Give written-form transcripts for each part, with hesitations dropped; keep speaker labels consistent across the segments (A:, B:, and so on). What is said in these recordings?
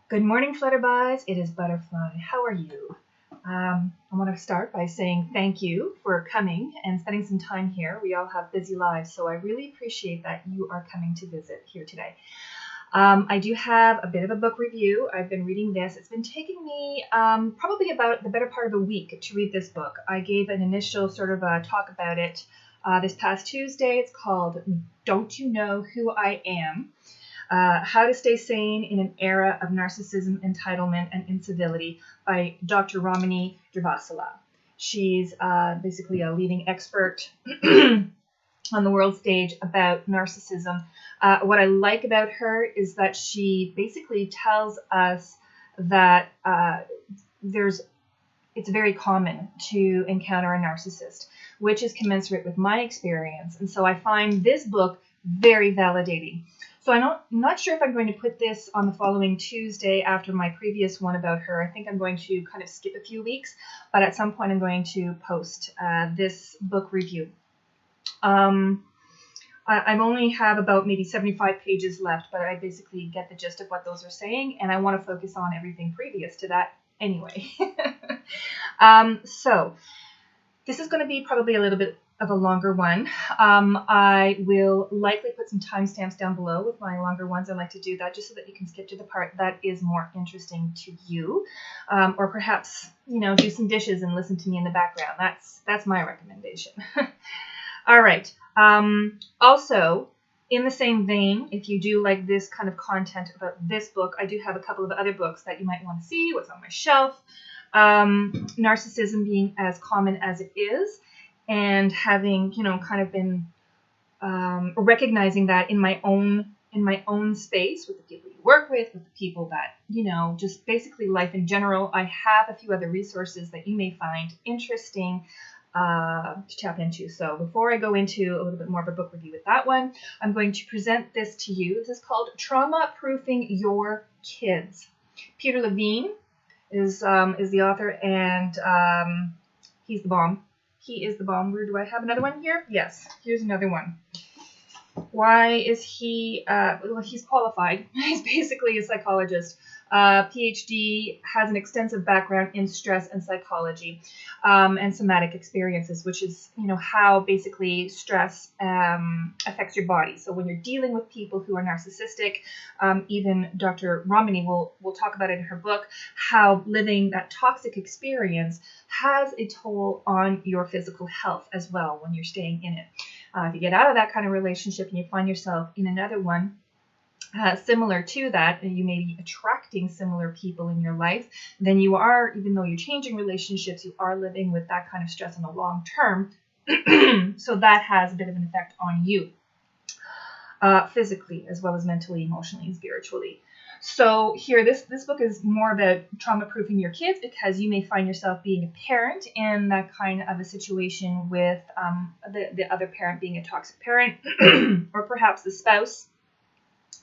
A: Good morning, Flutterby's. It is Butterfly. How are you? I want to start by saying thank you for coming and spending some time here. We all have busy lives, so I really appreciate that you are coming to visit here today. I do have a bit of a book review. I've been reading this. It's been taking me probably about the better part of a week to read this book. I gave an initial sort of a talk about it this past Tuesday. It's called Don't You Know Who I Am? How to Stay Sane in an Era of Narcissism, Entitlement, and Incivility by Dr. Ramani Durvasula. She's basically a leading expert on the world stage about narcissism. What I like about her is that she basically tells us that it's very common to encounter a narcissist, which is commensurate with my experience. And so I find this book very validating. So I'm not sure if I'm going to put this on the following Tuesday after my previous one about her. I think I'm going to kind of skip a few weeks, but at some point I'm going to post this book review. I only have about maybe 75 pages left, but I basically get the gist of what those are saying, and I want to focus on everything previous to that anyway. So this is going to be probably a little bit of a longer one. I will likely put some timestamps down below with my longer ones. I like to do that just so that you can skip to the part that is more interesting to you, or perhaps do some dishes and listen to me in the background. That's my recommendation. All right. Also, in the same vein, if you do like this kind of content about this book, I do have a couple of other books that you might want to see, what's on my shelf. Narcissism being as common as it is, and having, kind of been recognizing that in my own space with the people you work with the people that, just basically life in general. I have a few other resources that you may find interesting to tap into. So before I go into a little bit more of a book review with that one, I'm going to present this to you. This is called Trauma Proofing Your Kids. Peter Levine is the author, and he's the bomb. He is the bomb. Where do I have another one here? Yes, here's another one. Why is he? Well, he's qualified. He's basically a psychologist. PhD, has an extensive background in stress and psychology and somatic experiences, which is, how basically stress affects your body. So when you're dealing with people who are narcissistic, even Dr. Ramani will talk about it in her book, how living that toxic experience has a toll on your physical health as well when you're staying in it. If you get out of that kind of relationship and you find yourself in another one, similar to that, and you may be attracting similar people in your life, then you are, even though you're changing relationships, you are living with that kind of stress in the long term. So that has a bit of an effect on you, physically, as well as mentally, emotionally, and spiritually. So here, this book is more about trauma-proofing your kids, because you may find yourself being a parent in that kind of a situation with the other parent being a toxic parent, or perhaps the spouse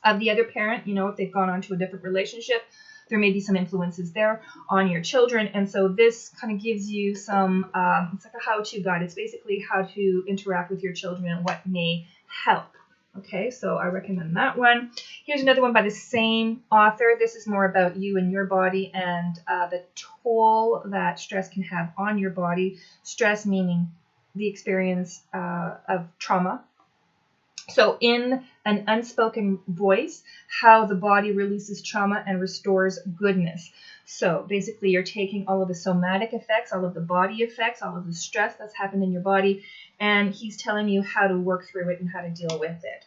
A: of the other parent, if they've gone on to a different relationship, there may be some influences there on your children. And so this kind of gives you some, it's like a how-to guide. It's basically how to interact with your children and what may help. Okay, so I recommend that one. Here's another one by the same author. This is more about you and your body and the toll that stress can have on your body. Stress meaning the experience of trauma. So in an unspoken voice, how the body releases trauma and restores goodness. So basically you're taking all of the somatic effects, all of the body effects, all of the stress that's happened in your body, and he's telling you how to work through it and how to deal with it.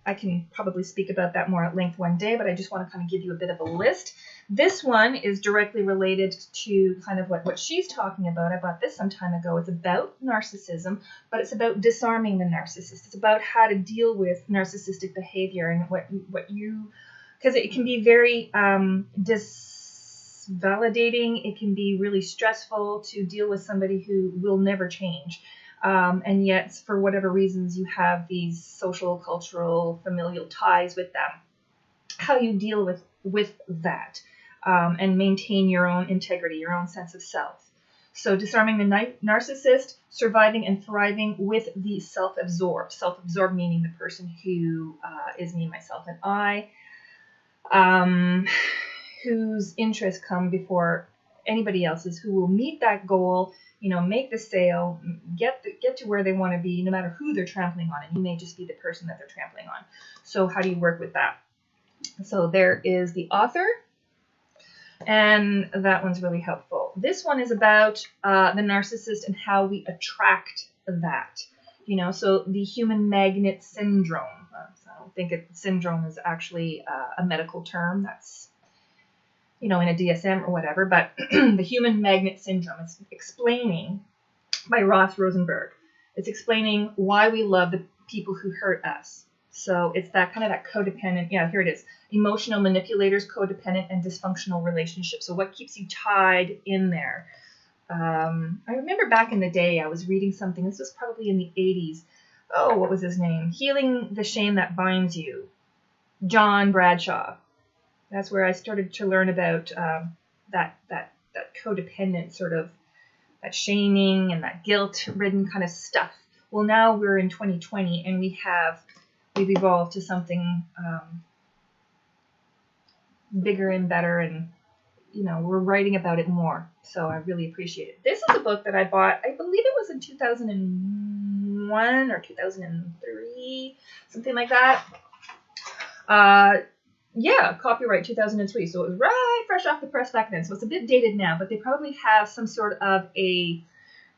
A: I can probably speak about that more at length one day, but I just want to kind of give you a bit of a list. This one is directly related to kind of what she's talking about. I bought this some time ago. It's about narcissism, but it's about disarming the narcissist. It's about how to deal with narcissistic behavior and what you, because it can be very disvalidating. It can be really stressful to deal with somebody who will never change. And yet, for whatever reasons, you have these social, cultural, familial ties with them. How you deal with that and maintain your own integrity, your own sense of self. So disarming the narcissist, surviving and thriving with the self-absorbed. Self-absorbed meaning the person who is me, myself, and I. whose interests come before anybody else's, who will meet that goal, make the sale, get to where they want to be, no matter who they're trampling on. And you may just be the person that they're trampling on. So how do you work with that? So there is the author, and that one's really helpful. This one is about the narcissist and how we attract that. So the human magnet syndrome. So I don't think syndrome is actually a medical term. That's, in a DSM or whatever. But the human magnet syndrome is explaining, by Ross Rosenberg, it's explaining why we love the people who hurt us. So it's that kind of that codependent, here it is, emotional manipulators, codependent, and dysfunctional relationships. So what keeps you tied in there? I remember back in the day, I was reading something, this was probably in the 80s. Oh, what was his name? Healing the Shame That Binds You. John Bradshaw. That's where I started to learn about that codependent sort of, that shaming and that guilt-ridden kind of stuff. Well, now we're in 2020 and we've evolved to something bigger and better, and we're writing about it more. So I really appreciate it. This is a book that I bought, I believe it was in 2001 or 2003, something like that. Copyright 2003. So it was right fresh off the press back then. So it's a bit dated now, but they probably have some sort of a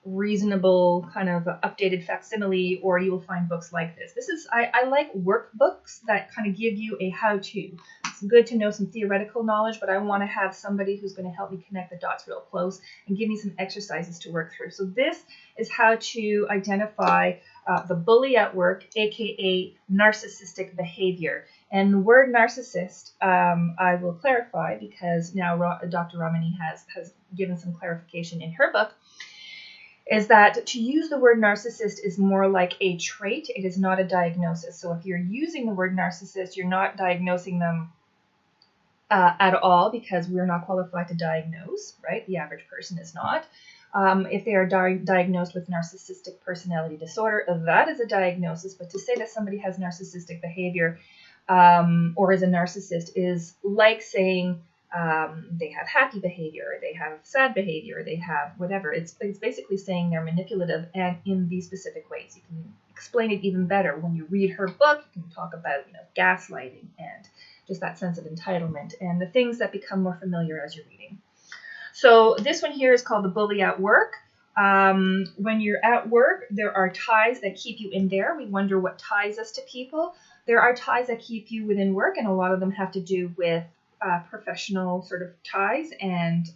A: reasonable kind of updated facsimile, or you will find books like this. I like workbooks that kind of give you a how-to. It's good to know some theoretical knowledge, but I want to have somebody who's going to help me connect the dots real close and give me some exercises to work through. So this is how to identify the bully at work, aka narcissistic behavior. And the word narcissist, I will clarify, because now Dr. Ramani has given some clarification in her book, is that to use the word narcissist is more like a trait. It is not a diagnosis. So if you're using the word narcissist, you're not diagnosing them at all, because we're not qualified to diagnose, right? The average person is not. If they are diagnosed with narcissistic personality disorder, that is a diagnosis. But to say that somebody has narcissistic behavior or is a narcissist is like saying they have happy behavior, they have sad behavior, they have whatever. It's basically saying they're manipulative and in these specific ways. You can explain it even better when you read her book. You can talk about gaslighting and just that sense of entitlement and the things that become more familiar as you're reading. So this one here is called The Bully at Work. When you're at work, there are ties that keep you in there. We wonder what ties us to people. There are ties that keep you within work, and a lot of them have to do with professional sort of ties and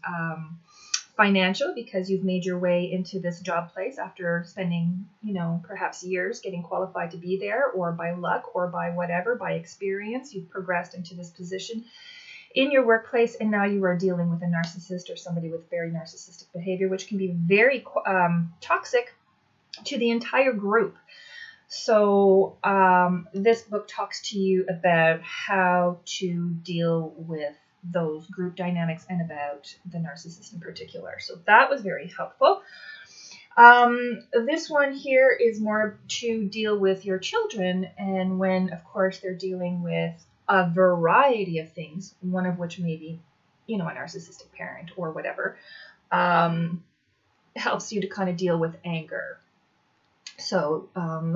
A: financial, because you've made your way into this job place after spending, perhaps years getting qualified to be there, or by luck or by whatever, by experience, you've progressed into this position in your workplace, and now you are dealing with a narcissist or somebody with very narcissistic behavior, which can be very toxic to the entire group. So this book talks to you about how to deal with those group dynamics and about the narcissist in particular. So that was very helpful. This one here is more to deal with your children, and when, of course, they're dealing with a variety of things, one of which may be, a narcissistic parent or whatever, helps you to kind of deal with anger. So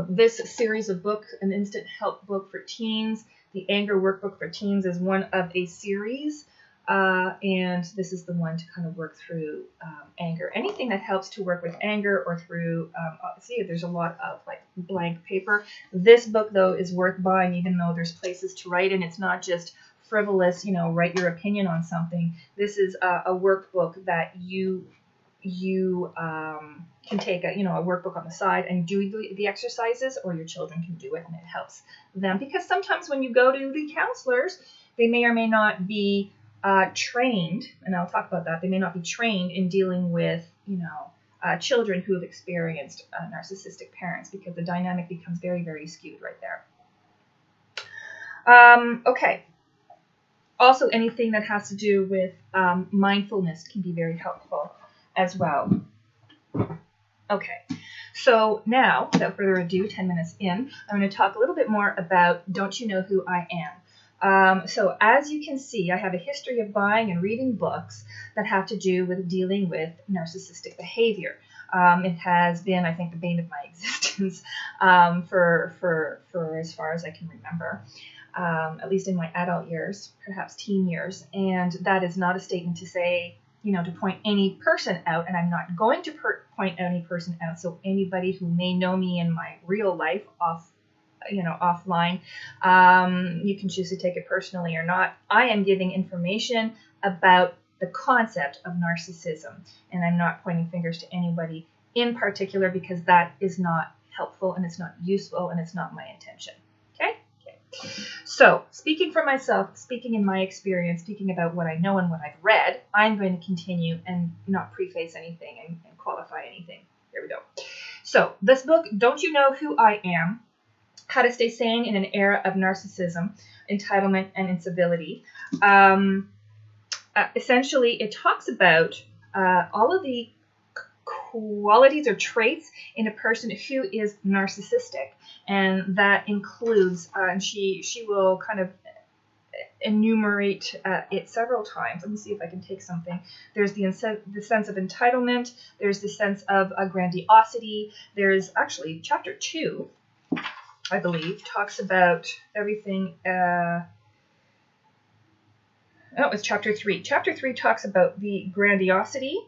A: this series of books, an instant help book for teens, the Anger Workbook for Teens, is one of a series, and this is the one to kind of work through anger. Anything that helps to work with anger or through, see, there's a lot of like blank paper. This book, though, is worth buying, even though there's places to write, and it's not just frivolous, write your opinion on something. This is a workbook that you can take a workbook on the side and do the exercises, or your children can do it, and it helps them, because sometimes when you go to the counselors, they may or may not be trained, and I'll talk about that. They may not be trained in dealing with children who have experienced narcissistic parents, because the dynamic becomes very, very skewed right there. Okay. Also, anything that has to do with mindfulness can be very helpful as well. Okay, so now, without further ado, 10 minutes in, I'm going to talk a little bit more about Don't You Know Who I Am? So as you can see, I have a history of buying and reading books that have to do with dealing with narcissistic behavior. It has been, I think, the bane of my existence for as far as I can remember, at least in my adult years, perhaps teen years. And that is not a statement to say, to point any person out, and I'm not going to point any person out. So anybody who may know me in my real life offline, you can choose to take it personally or not. I am giving information about the concept of narcissism, and I'm not pointing fingers to anybody in particular, because that is not helpful and it's not useful and it's not my intention. Okay? So, speaking for myself, speaking in my experience, speaking about what I know and what I've read, I'm going to continue and not preface anything and qualify anything. Here we go. So, this book, Don't You Know Who I Am? How to Stay Sane in an Era of Narcissism, Entitlement, and Incivility. Essentially, it talks about all of the qualities or traits in a person who is narcissistic, and that includes, and she will kind of enumerate it several times. Let me see if I can take something. There's the sense of entitlement. There's the sense of grandiosity. There's actually chapter 2, I believe, talks about everything. It's chapter 3. Chapter 3 talks about the grandiosity,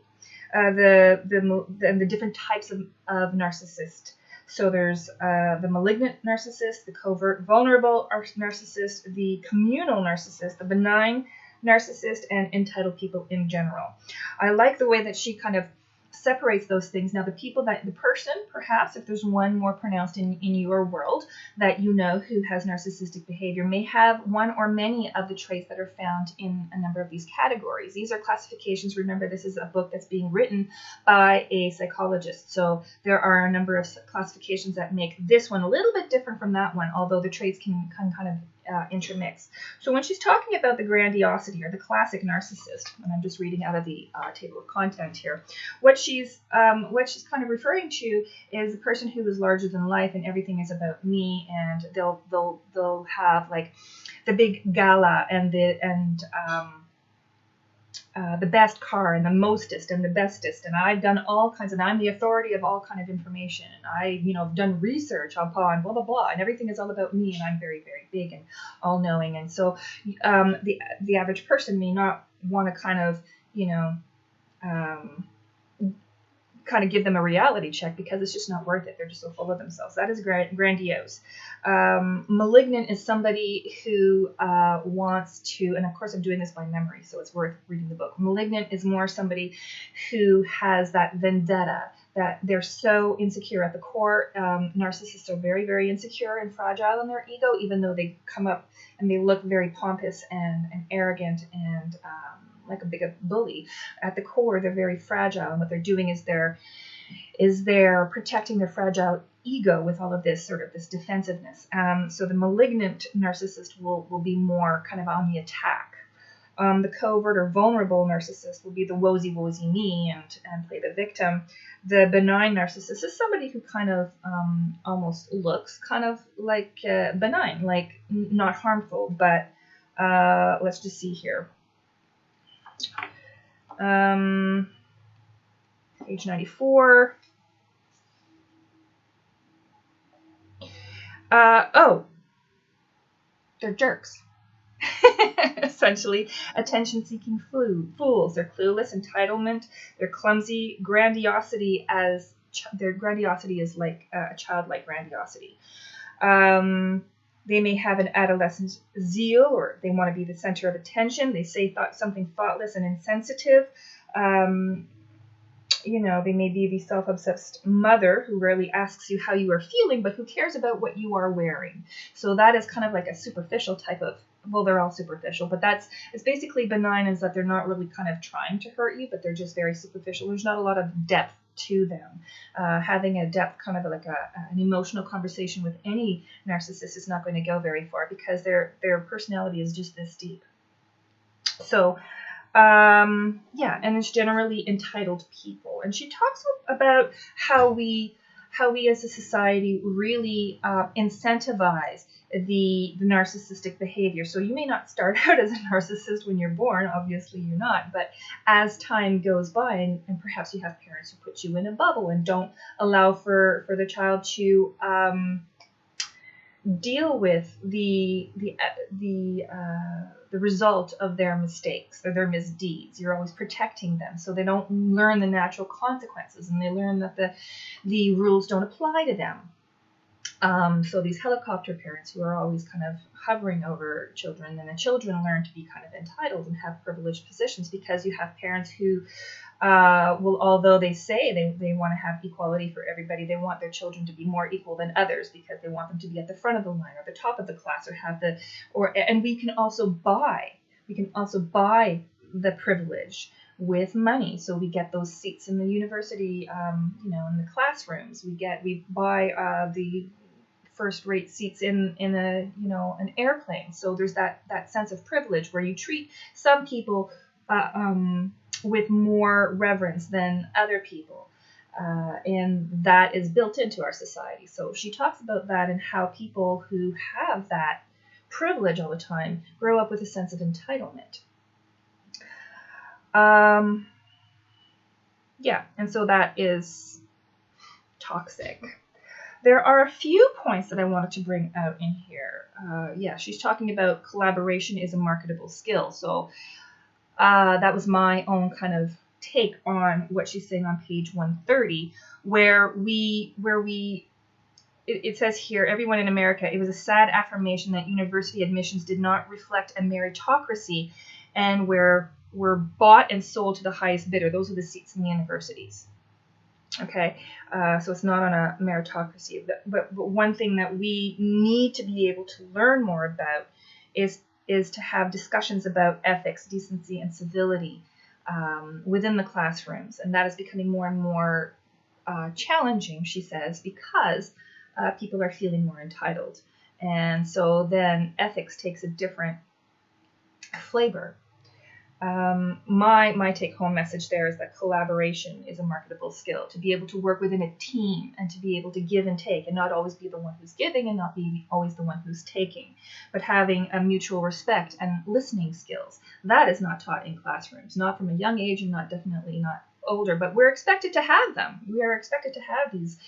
A: the different types of narcissist. So there's the malignant narcissist, the covert vulnerable narcissist, the communal narcissist, the benign narcissist, and entitled people in general. I like the way that she kind of separates those things. Now, the person, perhaps, if there's one more pronounced in your world that you know who has narcissistic behavior, may have one or many of the traits that are found in a number of these categories. These are classifications. Remember, this is a book that's being written by a psychologist. So there are a number of classifications that make this one a little bit different from that one, although the traits can kind of intermix. So when she's talking about the grandiosity or the classic narcissist, and I'm just reading out of the table of content here, what she's kind of referring to is a person who is larger than life and everything is about me, and they'll have like the big gala and the best car and the mostest and the bestest, and I've done all kinds, and I'm the authority of all kind of information, and I've done research upon blah blah blah, and everything is all about me, and I'm very, very big and all knowing. And so the average person may not want to kind of give them a reality check, because it's just not worth it. They're just so full of themselves. That is grandiose. Malignant is somebody who wants to, and of course I'm doing this by memory, so it's worth reading the book. Malignant is more somebody who has that vendetta, that they're so insecure at the core. Narcissists are very, very insecure and fragile in their ego, even though they come up and they look very pompous and arrogant and like a big bully. At the core, they're very fragile, and what they're doing is they're protecting their fragile ego with all of this sort of this defensiveness. So the malignant narcissist will be more kind of on the attack. The covert or vulnerable narcissist will be the woesy me and play the victim. The benign narcissist is somebody who kind of almost looks kind of like benign, like not harmful, but let's just see here. Page 94. They're jerks. Essentially, attention-seeking fools. They're clueless, entitlement. They're clumsy. Grandiosity their grandiosity is like a childlike grandiosity. They may have an adolescent zeal, or they want to be the center of attention. They say something thoughtless and insensitive. They may be the self-obsessed mother who rarely asks you how you are feeling, but who cares about what you are wearing. So that is kind of like a superficial type of, well, they're all superficial, but it's basically benign, is that they're not really kind of trying to hurt you, but they're just very superficial. There's not a lot of depth to them. Having a depth, kind of like an emotional conversation with any narcissist is not going to go very far, because their personality is just this deep. So and it's generally entitled people. And she talks about how we as a society really incentivize the narcissistic behavior. So you may not start out as a narcissist when you're born, obviously you're not, but as time goes by, and perhaps you have parents who put you in a bubble and don't allow for the child to deal with the result of their mistakes or their misdeeds. You're always protecting them so they don't learn the natural consequences, and they learn that the rules don't apply to them. So these helicopter parents who are always kind of hovering over children, and the children learn to be kind of entitled and have privileged positions, because you have parents who will, although they say they want to have equality for everybody, they want their children to be more equal than others because they want them to be at the front of the line or the top of the class, or have and we can also buy the privilege with money. So we get those seats in the university, in the classrooms. We buy the first-rate seats in an airplane. So there's that sense of privilege where you treat some people with more reverence than other people, and that is built into our society. So she talks about that and how people who have that privilege all the time grow up with a sense of entitlement. And so that is toxic. There are a few points that I wanted to bring out in here. She's talking about collaboration is a marketable skill. So that was my own kind of take on what she's saying on page 130, where it says here, everyone in America, it was a sad affirmation that university admissions did not reflect a meritocracy, and were bought and sold to the highest bidder. Those are the seats in the universities. Okay, so it's not on a meritocracy. But one thing that we need to be able to learn more about is to have discussions about ethics, decency, and civility within the classrooms. And that is becoming more and more challenging, she says, because people are feeling more entitled. And so then ethics takes a different flavor. My take-home message there is that collaboration is a marketable skill. To be able to work within a team and to be able to give and take, and not always be the one who's giving and not be always the one who's taking, but having a mutual respect and listening skills. That is not taught in classrooms, not from a young age, and definitely not older, but we're expected to have them. We are expected to have these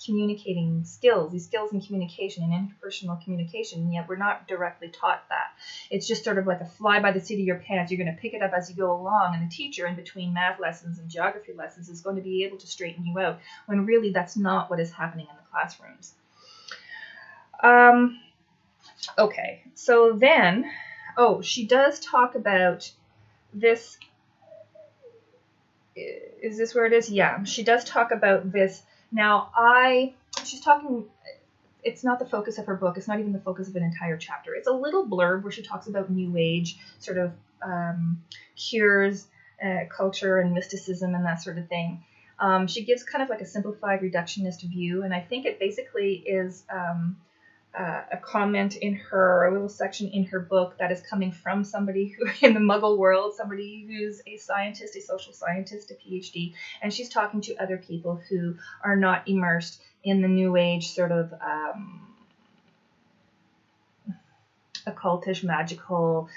A: communicating skills, these skills in communication and interpersonal communication, and yet we're not directly taught that. It's just sort of like a fly by the seat of your pants. You're going to pick it up as you go along, and the teacher in between math lessons and geography lessons is going to be able to straighten you out, when really that's not what is happening in the classrooms. Okay, so then, she does talk about this. Is this where it is? Yeah, she does talk about this. Now, she's talking, it's not the focus of her book. It's not even the focus of an entire chapter. It's a little blurb where she talks about New Age sort of cures, culture and mysticism and that sort of thing. She gives kind of like a simplified reductionist view, and I think it basically is a comment in a little section in her book that is coming from somebody who, in the Muggle world, somebody who's a scientist, a social scientist, a PhD, and she's talking to other people who are not immersed in the New Age sort of occultish, magical,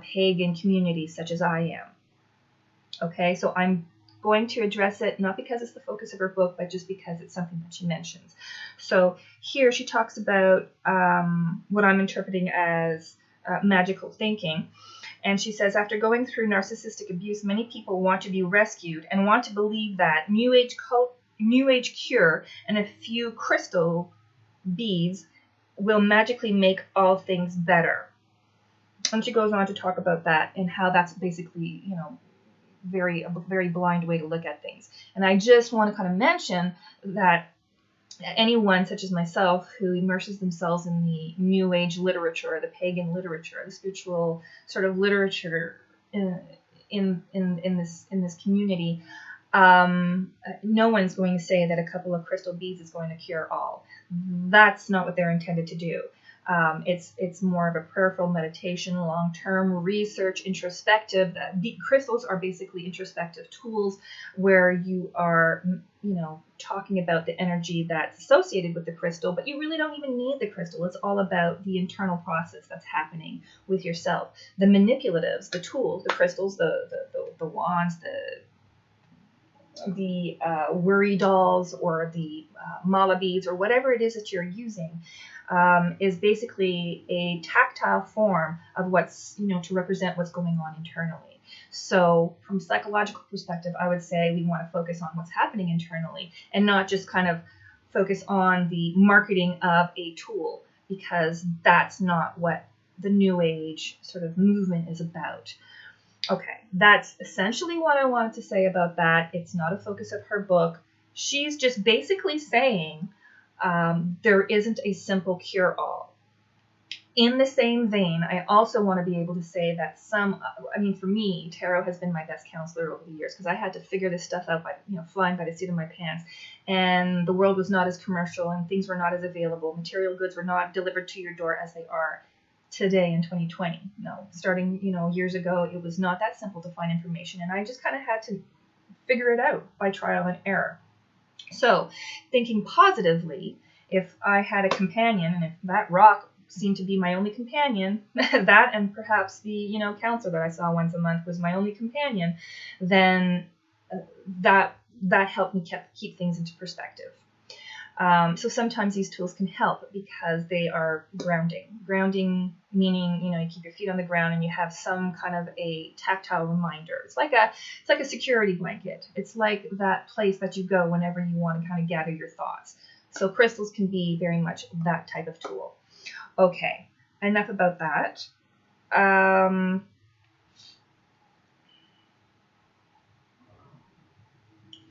A: pagan communities such as I am. Okay, so I'm going to address it, not because it's the focus of her book, but just because it's something that she mentions. So here she talks about what I'm interpreting as magical thinking. And she says, after going through narcissistic abuse, many people want to be rescued and want to believe that New Age cure and a few crystal beads will magically make all things better. And she goes on to talk about that and how that's basically, a very blind way to look at things. And I just want to kind of mention that anyone such as myself who immerses themselves in the New Age literature, the pagan literature, the spiritual sort of literature in this community, no one's going to say that a couple of crystal beads is going to cure all. That's not what they're intended to do. It's more of a prayerful meditation, long-term research, introspective. The crystals are basically introspective tools where you are, talking about the energy that's associated with the crystal, but you really don't even need the crystal. It's all about the internal process that's happening with yourself. The manipulatives, the tools, the crystals, the wands, the worry dolls, or the mala beads, or whatever it is that you're using, is basically a tactile form of what's, to represent what's going on internally. So from a psychological perspective, I would say we want to focus on what's happening internally and not just kind of focus on the marketing of a tool, because that's not what the New Age sort of movement is about. Okay, that's essentially what I wanted to say about that. It's not a focus of her book. She's just basically saying there isn't a simple cure-all. In the same vein, I also want to be able to say that for me, tarot has been my best counselor over the years, because I had to figure this stuff out by, flying by the seat of my pants. And the world was not as commercial, and things were not as available. Material goods were not delivered to your door as they are today in 2020. No, starting, years ago, it was not that simple to find information, and I just kind of had to figure it out by trial and error. So, thinking positively, if I had a companion, and if that rock seemed to be my only companion, that and perhaps the, counselor that I saw once a month was my only companion, then that helped me keep things into perspective. So sometimes these tools can help because they are grounding. Grounding meaning, you keep your feet on the ground and you have some kind of a tactile reminder. It's like a security blanket. It's like that place that you go whenever you want to kind of gather your thoughts. So crystals can be very much that type of tool. Okay, enough about that.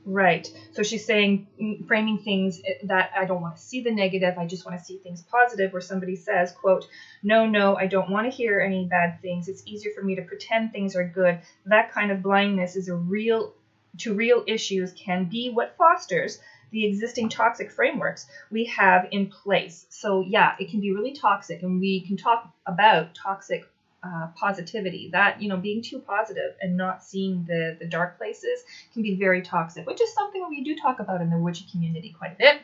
A: Right. So she's saying, framing things that I don't want to see the negative. I just want to see things positive, where somebody says, quote, no, I don't want to hear any bad things. It's easier for me to pretend things are good. That kind of blindness to real issues can be what fosters the existing toxic frameworks we have in place. So yeah, it can be really toxic, and we can talk about toxic positivity. That, being too positive and not seeing the dark places can be very toxic, which is something we do talk about in the witchy community quite a bit.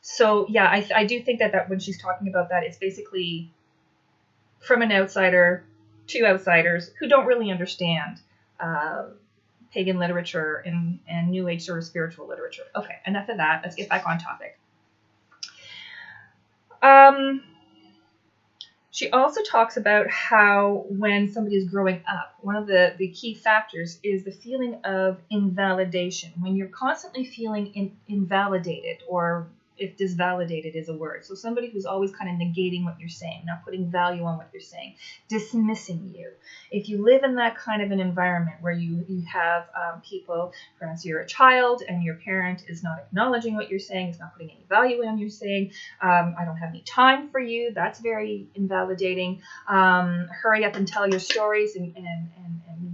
A: So yeah, I do think that when she's talking about that, it's basically from an outsider to outsiders who don't really understand pagan literature and New Age sort of spiritual literature. Okay, enough of that. Let's get back on topic. She also talks about how when somebody is growing up, one of the key factors is the feeling of invalidation. When you're constantly feeling invalidated, or if disvalidated is a word. So somebody who's always kind of negating what you're saying, not putting value on what you're saying, dismissing you. If you live in that kind of an environment where you have people, perhaps you're a child and your parent is not acknowledging what you're saying, is not putting any value on what you're saying, I don't have any time for you, that's very invalidating. Hurry up and tell your stories and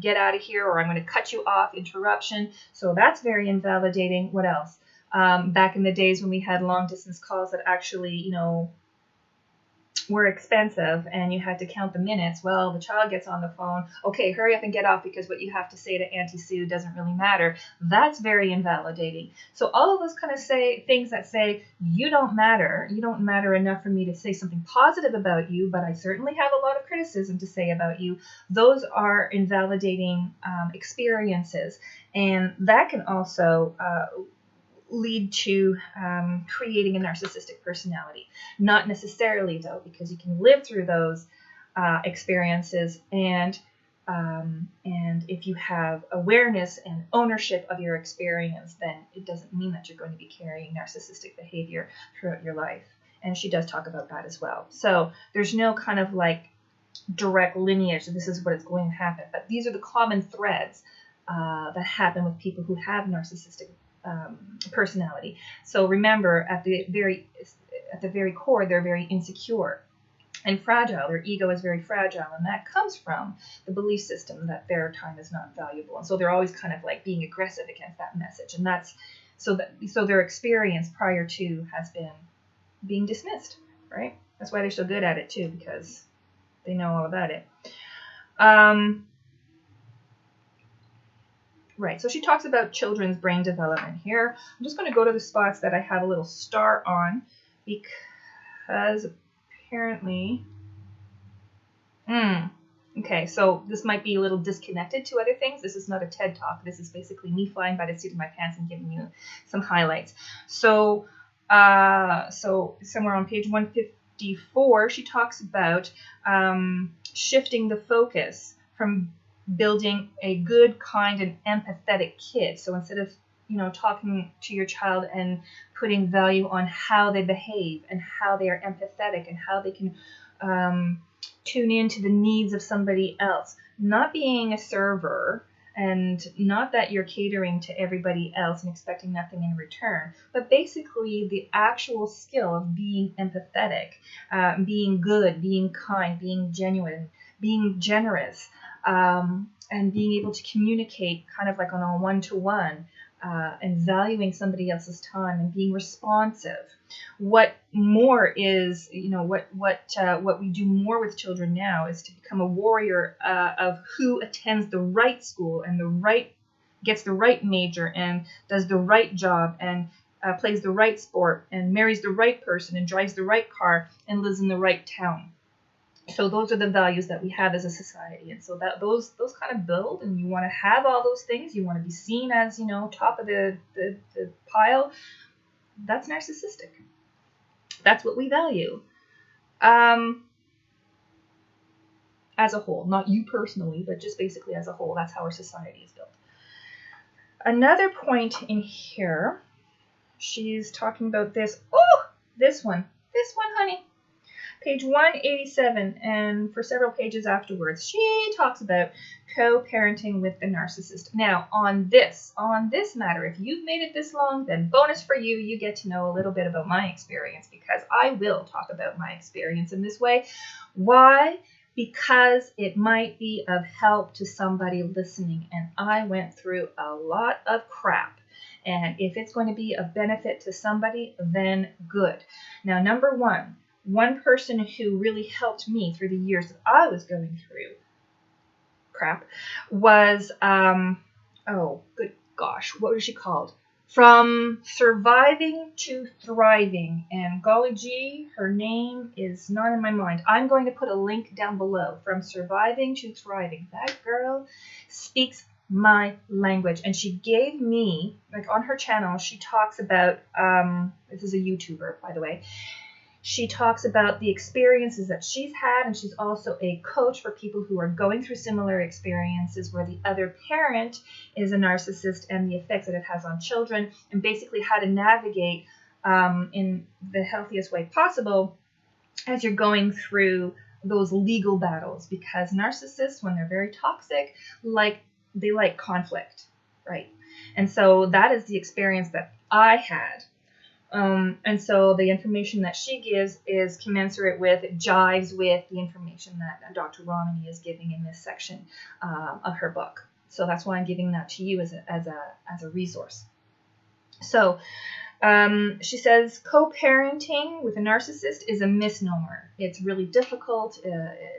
A: get out of here, or I'm going to cut you off, interruption. So that's very invalidating. What else? Back in the days when we had long distance calls that actually, were expensive and you had to count the minutes. Well, the child gets on the phone. Okay, hurry up and get off, because what you have to say to Auntie Sue doesn't really matter. That's very invalidating. So all of those kind of things that say, you don't matter enough for me to say something positive about you, but I certainly have a lot of criticism to say about you. Those are invalidating experiences. And that can also lead to creating a narcissistic personality. Not necessarily, though, because you can live through those experiences, and if you have awareness and ownership of your experience, then it doesn't mean that you're going to be carrying narcissistic behavior throughout your life. And she does talk about that as well. So there's no kind of like direct lineage, this is what is going to happen, but these are the common threads that happen with people who have narcissistic personality. So remember, at the very core, they're very insecure and fragile. Their ego is very fragile, and that comes from the belief system that their time is not valuable. And so they're always kind of like being aggressive against that message. And that's so their experience prior to has been being dismissed. right? That's why they're so good at it too, because they know all about it. Right, so she talks about children's brain development here. I'm just going to go to the spots that I have a little star on, because apparently... Okay, so this might be a little disconnected to other things. This is not a TED Talk. This is basically me flying by the seat of my pants and giving you some highlights. So somewhere on page 154, she talks about shifting the focus from building a good, kind, and empathetic kid. So instead of talking to your child and putting value on how they behave and how they are empathetic and how they can tune into the needs of somebody else, not being a server, and not that you're catering to everybody else and expecting nothing in return, but basically the actual skill of being empathetic, being good, being kind, being genuine, being generous, and being able to communicate kind of like on a one-to-one, and valuing somebody else's time and being responsive. What more is, what we do more with children now is to become a warrior of who attends the right school and gets the right major and does the right job and plays the right sport and marries the right person and drives the right car and lives in the right town. So those are the values that we have as a society, and so that those kind of build, and you want to have all those things. You want to be seen as top of the pile. That's narcissistic. That's what we value, as a whole, not you personally, but just basically as a whole. That's how our society is built. Another point in here, she's talking about this. Oh, this one, honey. Page 187, and for several pages afterwards, she talks about co-parenting with the narcissist. Now, on this matter, if you've made it this long, then bonus for you, you get to know a little bit about my experience, because I will talk about my experience in this way. Why? Because it might be of help to somebody listening, and I went through a lot of crap. And if it's going to be of benefit to somebody, then good. Now, number one person who really helped me through the years that I was going through crap was, oh, good gosh, what was she called? From Surviving to Thriving. And golly gee, her name is not in my mind. I'm going to put a link down below. From Surviving to Thriving. That girl speaks my language. And she gave me, like on her channel, she talks about, this is a YouTuber, by the way. She talks about the experiences that she's had, and she's also a coach for people who are going through similar experiences where the other parent is a narcissist and the effects that it has on children, and basically how to navigate in the healthiest way possible as you're going through those legal battles, because narcissists, when they're very toxic, they like conflict, right? And so that is the experience that I had. And so the information that she gives is commensurate with, it jives with the information that Dr. Romani is giving in this section of her book. So that's why I'm giving that to you as a resource. So she says co-parenting with a narcissist is a misnomer. It's really difficult,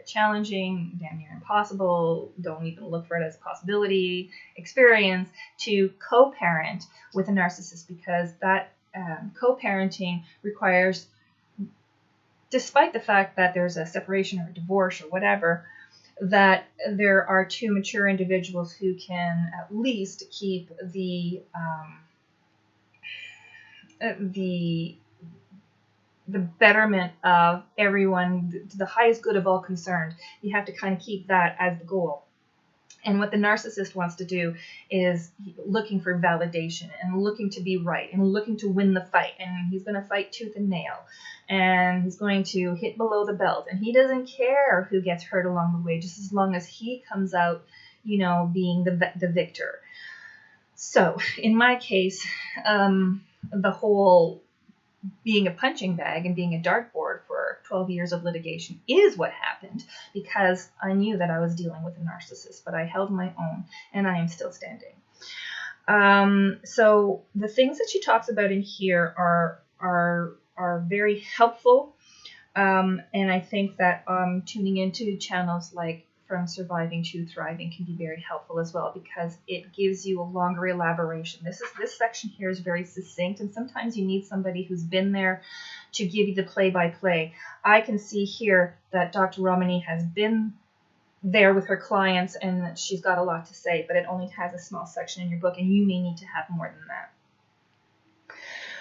A: challenging, damn near impossible. Don't even look for it as a possibility experience to co-parent with a narcissist, because that co-parenting requires, despite the fact that there's a separation or a divorce or whatever, that there are two mature individuals who can at least keep the betterment of everyone, the highest good of all concerned. You have to kind of keep that as the goal. And what the narcissist wants to do is looking for validation and looking to be right and looking to win the fight. And he's going to fight tooth and nail. And he's going to hit below the belt. And he doesn't care who gets hurt along the way, just as long as he comes out, being the victor. So in my case, the whole being a punching bag and being a dartboard for 12 years of litigation is what happened, because I knew that I was dealing with a narcissist, but I held my own, and I am still standing. So the things that she talks about in here are very helpful. And I think that tuning into channels like From Surviving to Thriving can be very helpful as well, because it gives you a longer elaboration. This section here is very succinct, and sometimes you need somebody who's been there to give you the play-by-play. I can see here that Dr. Romani has been there with her clients and that she's got a lot to say, but it only has a small section in your book, and you may need to have more than that.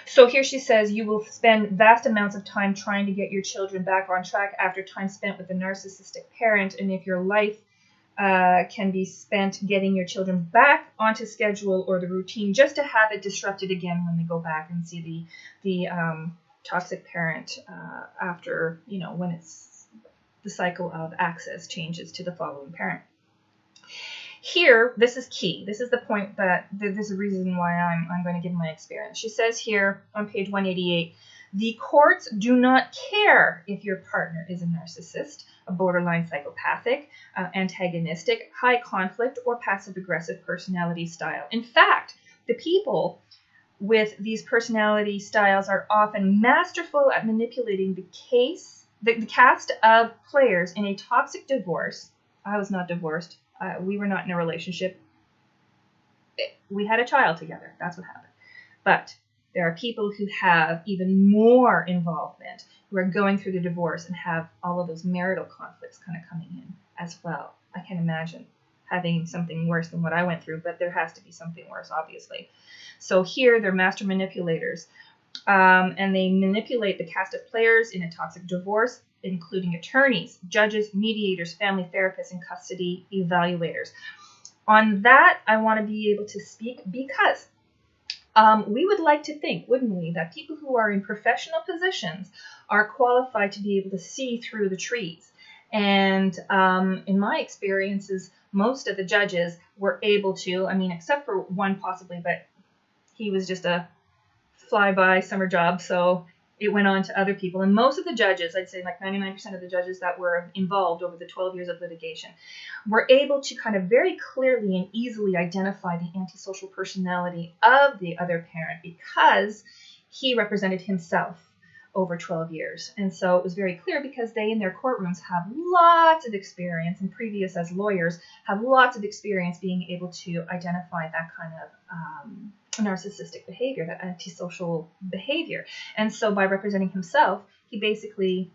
A: So here she says, you will spend vast amounts of time trying to get your children back on track after time spent with a narcissistic parent. And if your life can be spent getting your children back onto schedule or the routine just to have it disrupted again when they go back and see the toxic parent after, when it's the cycle of access changes to the following parent. Here, this is key. This is the point that there's a reason why I'm going to give my experience. She says here on page 188, the courts do not care if your partner is a narcissist, a borderline psychopathic, antagonistic, high conflict, or passive-aggressive personality style. In fact, the people with these personality styles are often masterful at manipulating the cast of players in a toxic divorce. I was not divorced. We were not in a relationship. We had a child together. That's what happened. But there are people who have even more involvement, who are going through the divorce and have all of those marital conflicts kind of coming in as well. I can imagine having something worse than what I went through, but there has to be something worse, obviously. So here, they're master manipulators. And they manipulate the cast of players in a toxic divorce, including attorneys, judges, mediators, family therapists, and custody evaluators. On that, I want to be able to speak because we would like to think, wouldn't we, that people who are in professional positions are qualified to be able to see through the trees. And in my experiences, most of the judges were able to, except for one possibly, but he was just a fly-by summer job, so it went on to other people. And most of the judges, I'd say like 99% of the judges that were involved over the 12 years of litigation, were able to kind of very clearly and easily identify the antisocial personality of the other parent because he represented himself over 12 years. And so it was very clear because they in their courtrooms have lots of experience, and previous as lawyers have lots of experience being able to identify that kind of narcissistic behavior, that antisocial behavior. And so by representing himself, he basically,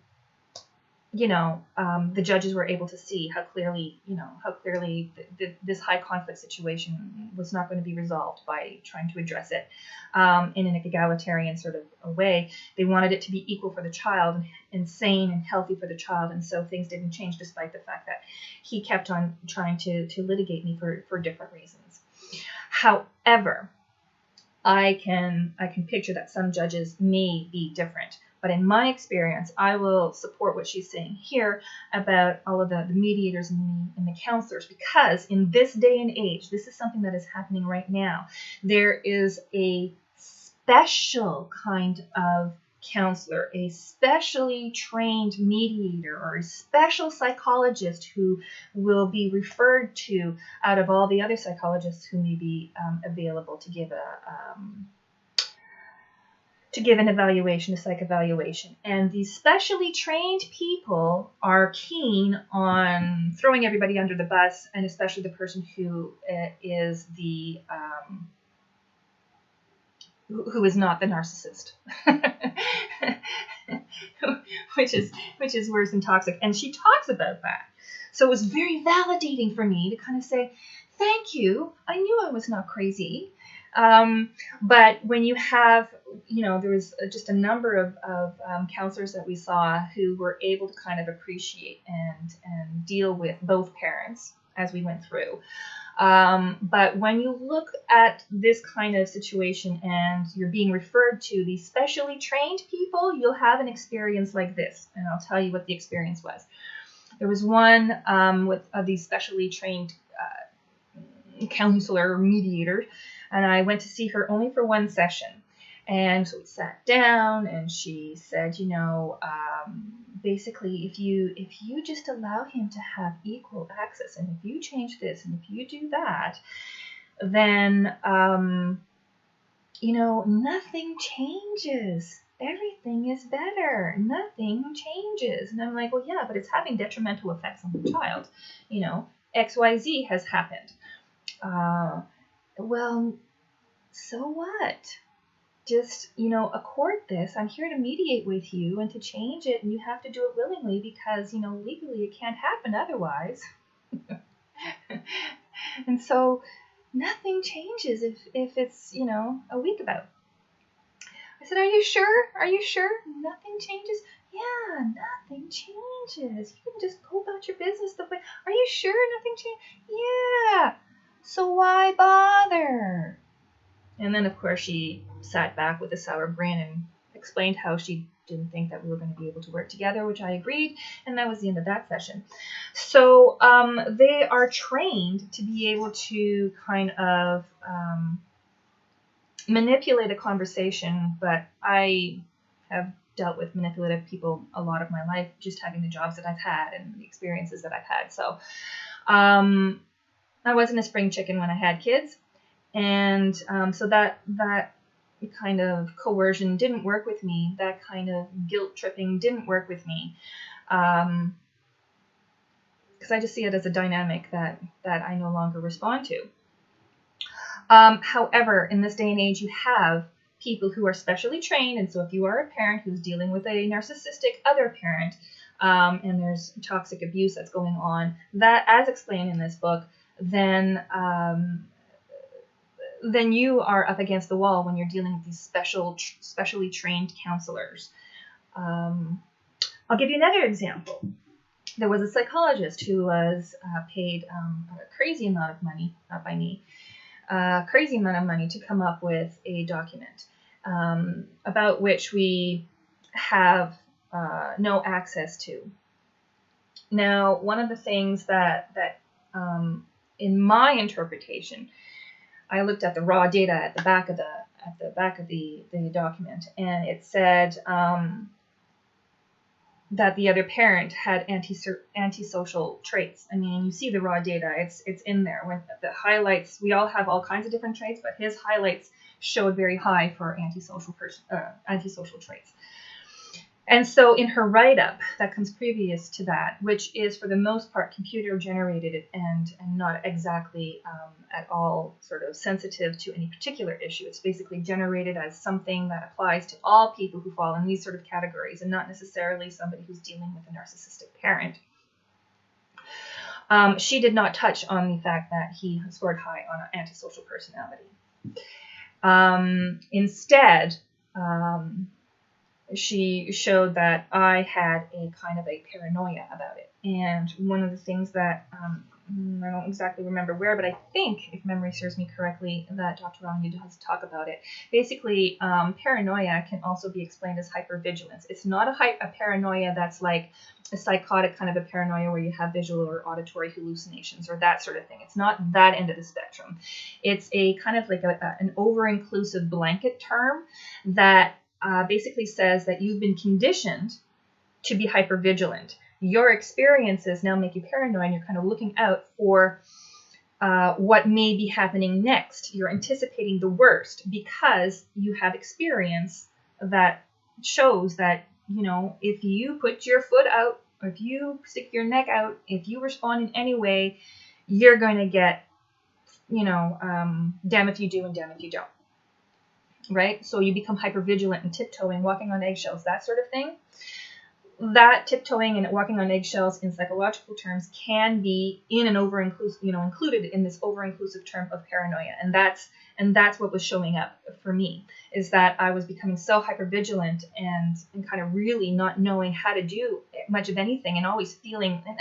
A: the judges were able to see how clearly this high conflict situation was not going to be resolved by trying to address it in an egalitarian sort of a way. They wanted it to be equal for the child and sane and healthy for the child. And so things didn't change despite the fact that he kept on trying to litigate me for different reasons. However, I can picture that some judges may be different. But in my experience, I will support what she's saying here about all of the mediators and the counselors, because in this day and age, this is something that is happening right now. There is a special kind of counselor, a specially trained mediator, or a special psychologist who will be referred to out of all the other psychologists who may be available to give an evaluation, a psych evaluation. And these specially trained people are keen on throwing everybody under the bus, and especially the person who is who is not the narcissist, which is worse than toxic. And she talks about that. So it was very validating for me to kind of say, thank you. I knew I was not crazy. But when you have, there was just a number of counselors that we saw who were able to kind of appreciate and deal with both parents as we went through. But when you look at this kind of situation and you're being referred to these specially trained people, you'll have an experience like this. And I'll tell you what the experience was. There was one with these specially trained counselor or mediator, and I went to see her only for one session. And so we sat down, and she said, basically, if you just allow him to have equal access, and if you change this, and if you do that, then, nothing changes. everything is better. Nothing changes. And I'm like, well, yeah, but it's having detrimental effects on the child. XYZ has happened. Well, so what? Just, accord this. I'm here to mediate with you and to change it, and you have to do it willingly because, legally it can't happen otherwise. And so nothing changes if it's, a week about. I said, are you sure? Are you sure? Nothing changes? Yeah, nothing changes. You can just go about your business the way. Are you sure nothing changes? Yeah. So why bother? And then, of course, she sat back with a sour grin and explained how she didn't think that we were going to be able to work together, which I agreed, and that was the end of that session. So they are trained to be able to kind of manipulate a conversation, but I have dealt with manipulative people a lot of my life, just having the jobs that I've had and the experiences that I've had. So I wasn't a spring chicken when I had kids. And so that kind of coercion didn't work with me. That kind of guilt tripping didn't work with me. Because I just see it as a dynamic that I no longer respond to. However, in this day and age, you have people who are specially trained. And so if you are a parent who's dealing with a narcissistic other parent, and there's toxic abuse that's going on, that, as explained in this book, then you are up against the wall when you're dealing with these specially trained counselors. I'll give you another example. There was a psychologist who was paid a crazy amount of money, not by me, crazy amount of money to come up with a document about which we have no access to. Now, one of the things that in my interpretation, I looked at the raw data at the back of the document, and it said that the other parent had antisocial traits. I mean, you see the raw data; it's in there with the highlights. We all have all kinds of different traits, but his highlights showed very high for antisocial traits. And so in her write-up that comes previous to that, which is for the most part computer generated and not exactly at all sort of sensitive to any particular issue, it's basically generated as something that applies to all people who fall in these sort of categories and not necessarily somebody who's dealing with a narcissistic parent. She did not touch on the fact that he scored high on an antisocial personality. Instead, she showed that I had a kind of a paranoia about it. And one of the things that, I don't exactly remember where, but I think, if memory serves me correctly, that Dr. Rani does talk about it. Basically, paranoia can also be explained as hypervigilance. It's not a paranoia that's like a psychotic kind of a paranoia where you have visual or auditory hallucinations or that sort of thing. It's not that end of the spectrum. It's a kind of like an over-inclusive blanket term that basically says that you've been conditioned to be hypervigilant. Your experiences now make you paranoid, and you're kind of looking out for what may be happening next. You're anticipating the worst because you have experience that shows that, if you put your foot out, or if you stick your neck out, if you respond in any way, you're going to get, damn if you do and damn if you don't. Right? So you become hypervigilant and tiptoeing, walking on eggshells, that sort of thing. That tiptoeing and walking on eggshells in psychological terms can be in an included in this over-inclusive term of paranoia. And that's what was showing up for me, is that I was becoming so hypervigilant and kind of really not knowing how to do much of anything and always feeling, and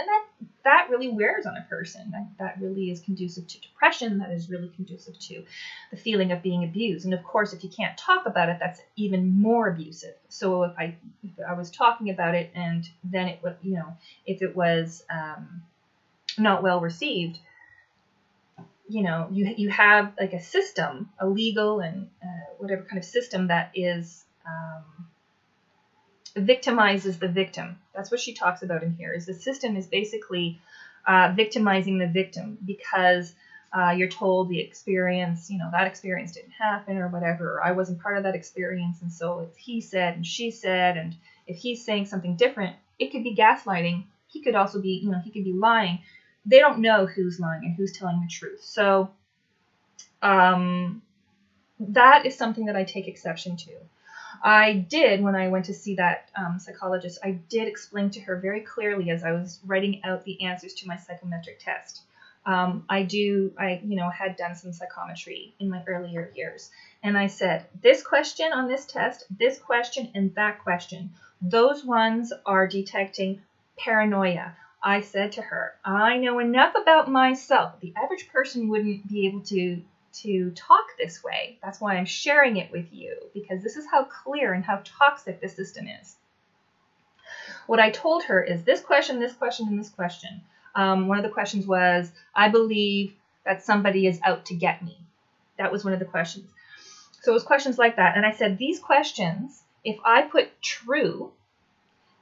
A: that really wears on a person. That really is conducive to depression. That is really conducive to the feeling of being abused. And of course, if you can't talk about it, that's even more abusive. So if I was talking about it, and then it would, if it was not well received, you have like a system, a legal and whatever kind of system that is victimizes the victim. That's what she talks about in here, is the system is basically victimizing the victim, because you're told the experience, that experience didn't happen or whatever, or I wasn't part of that experience, and so it's he said and she said, and if he's saying something different, it could be gaslighting. He could also be, he could be lying. They don't know who's lying and who's telling the truth. So that is something that I take exception to. I did, when I went to see that psychologist, I did explain to her very clearly as I was writing out the answers to my psychometric test. I had done some psychometry in my earlier years. And I said, this question on this test, this question, and that question, those ones are detecting paranoia. I said to her, I know enough about myself. The average person wouldn't be able to talk this way. That's why I'm sharing it with you, because this is how clear and how toxic the system is. What I told her is this question, and this question. One of the questions was, I believe that somebody is out to get me. That was one of the questions. So it was questions like that. And I said, these questions, if I put true,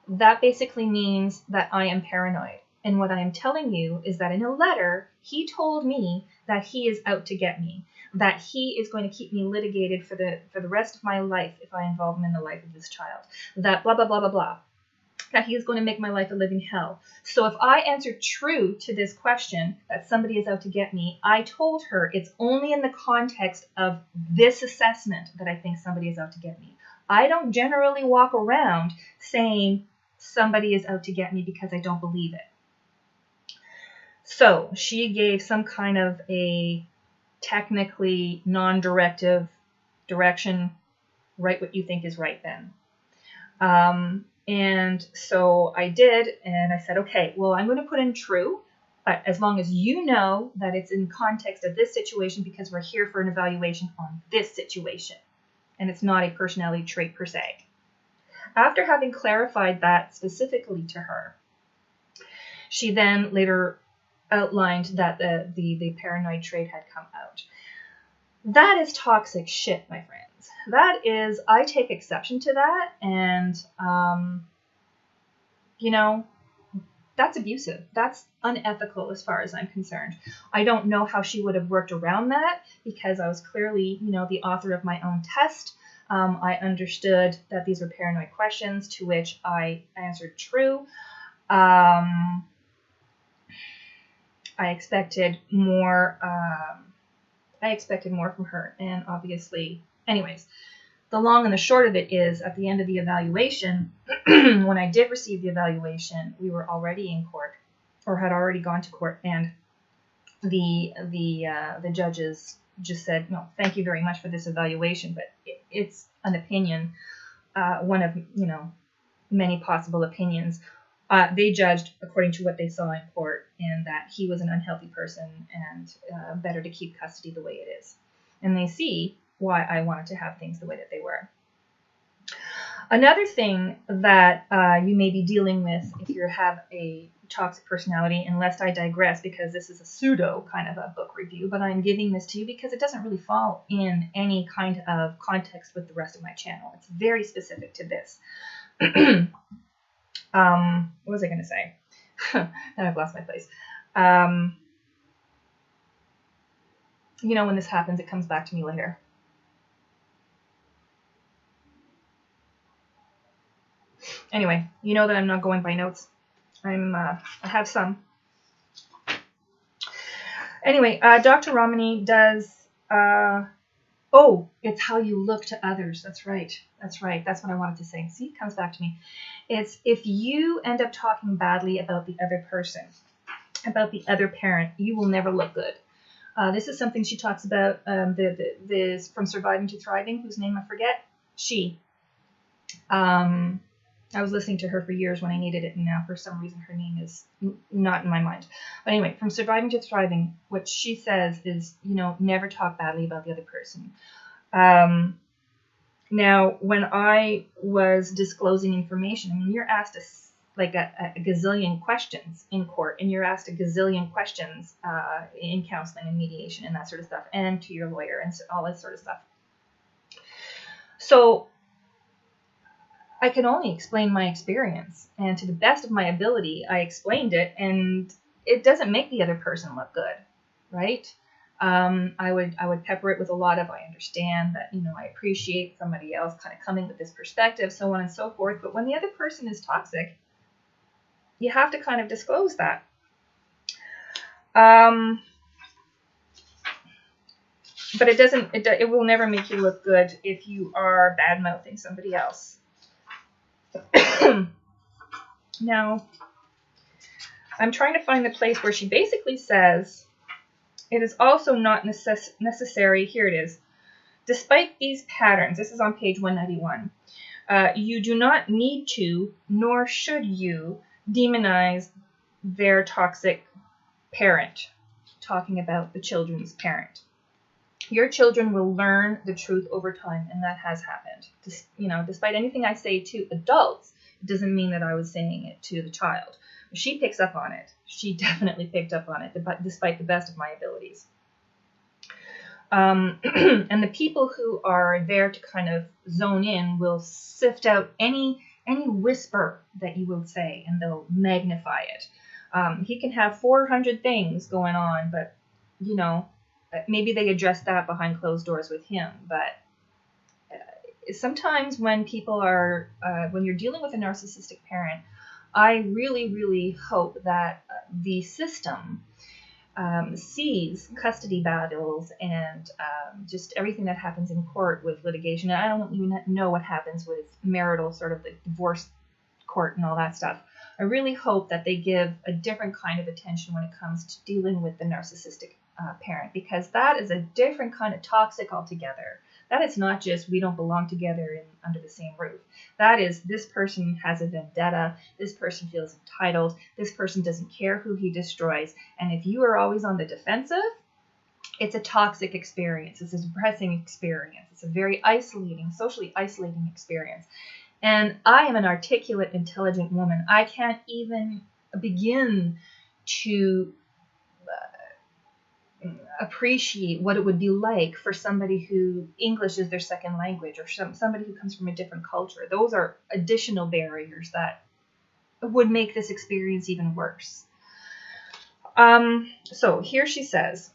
A: that basically means that I am paranoid. And what I am telling you is that in a letter, he told me that he is out to get me, that he is going to keep me litigated for the rest of my life if I involve him in the life of this child, that blah, blah, blah, blah, blah, that he is going to make my life a living hell. So if I answer true to this question, that somebody is out to get me, I told her it's only in the context of this assessment that I think somebody is out to get me. I don't generally walk around saying somebody is out to get me because I don't believe it. So she gave some kind of a technically non-directive direction, write what you think is right then. And so I did, and I said, okay, well, I'm going to put in true, but as long as you know that it's in context of this situation, because we're here for an evaluation on this situation, and it's not a personality trait per se. After having clarified that specifically to her, she then later outlined that the paranoid trait had come out. That is toxic shit, my friends. That is, I take exception to that, and, that's abusive. That's unethical as far as I'm concerned. I don't know how she would have worked around that, because I was clearly, the author of my own test. I understood that these were paranoid questions, to which I answered true. I expected more. I expected more from her, and obviously, anyways, the long and the short of it is, at the end of the evaluation, when I did receive the evaluation, we were already in court, or had already gone to court, and the judges just said, no, thank you very much for this evaluation, but it's an opinion, one of many possible opinions. They judged according to what they saw in court, and that he was an unhealthy person, and better to keep custody the way it is. And they see why I wanted to have things the way that they were. Another thing that you may be dealing with if you have a toxic personality, and lest I digress, because this is a pseudo kind of a book review, but I'm giving this to you because it doesn't really fall in any kind of context with the rest of my channel. It's very specific to this. What was I going to say? Now I've lost my place. When this happens, it comes back to me later. Anyway, you know that I'm not going by notes. I have some. Anyway, Dr. Romani does, it's how you look to others. That's right. That's what I wanted to say. See, it comes back to me. It's if you end up talking badly about the other person, about the other parent, you will never look good. This is something she talks about, this From Surviving to Thriving, whose name I forget. She. I was listening to her for years when I needed it, and now for some reason her name is not in my mind. But anyway, From Surviving to Thriving, what she says is, never talk badly about the other person. Now, when I was disclosing information, you're asked a gazillion questions in court, and you're asked a gazillion questions in counseling and mediation and that sort of stuff, and to your lawyer and all that sort of stuff. So I can only explain my experience, and to the best of my ability, I explained it, and it doesn't make the other person look good, right? I would pepper it with a lot of, I understand that, I appreciate somebody else kind of coming with this perspective, so on and so forth. But when the other person is toxic, you have to kind of disclose that. But it will never make you look good if you are bad-mouthing somebody else. Now, I'm trying to find the place where she basically says, it is also not necessary, here it is, despite these patterns, this is on page 191, you do not need to, nor should you, demonize their toxic parent, talking about the children's parent. Your children will learn the truth over time, and that has happened. Despite anything I say to adults, it doesn't mean that I was saying it to the child. She picks up on it. She definitely picked up on it, despite the best of my abilities. And the people who are there to kind of zone in will sift out any whisper that you will say, and they'll magnify it. He can have 400 things going on, but, maybe they address that behind closed doors with him. But sometimes when people are, when you're dealing with a narcissistic parent, I really, really hope that the system sees custody battles and just everything that happens in court with litigation. And I don't even know what happens with marital sort of like divorce court and all that stuff. I really hope that they give a different kind of attention when it comes to dealing with the narcissistic parent, because that is a different kind of toxic altogether. That is not just we don't belong together under the same roof. That is, this person has a vendetta, this person feels entitled, this person doesn't care who he destroys, and if you are always on the defensive, it's a toxic experience. It's a depressing experience. It's a very isolating, socially isolating experience. And I am an articulate, intelligent woman. I can't even begin to appreciate what it would be like for somebody who English is their second language, or somebody who comes from a different culture. Those are additional barriers that would make this experience even worse. So here she says,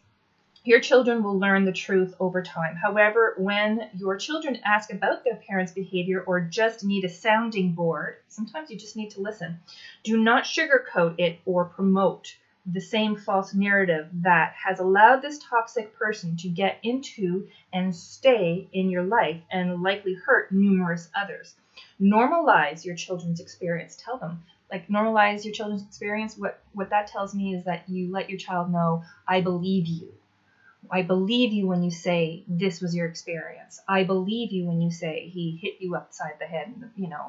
A: your children will learn the truth over time. However, when your children ask about their parents' behavior or just need a sounding board, sometimes you just need to listen. Do not sugarcoat it or promote the same false narrative that has allowed this toxic person to get into and stay in your life and likely hurt numerous others. Normalize your children's experience. Tell them, normalize your children's experience. What that tells me is that you let your child know, I believe you. I believe you when you say this was your experience. I believe you when you say he hit you upside the head,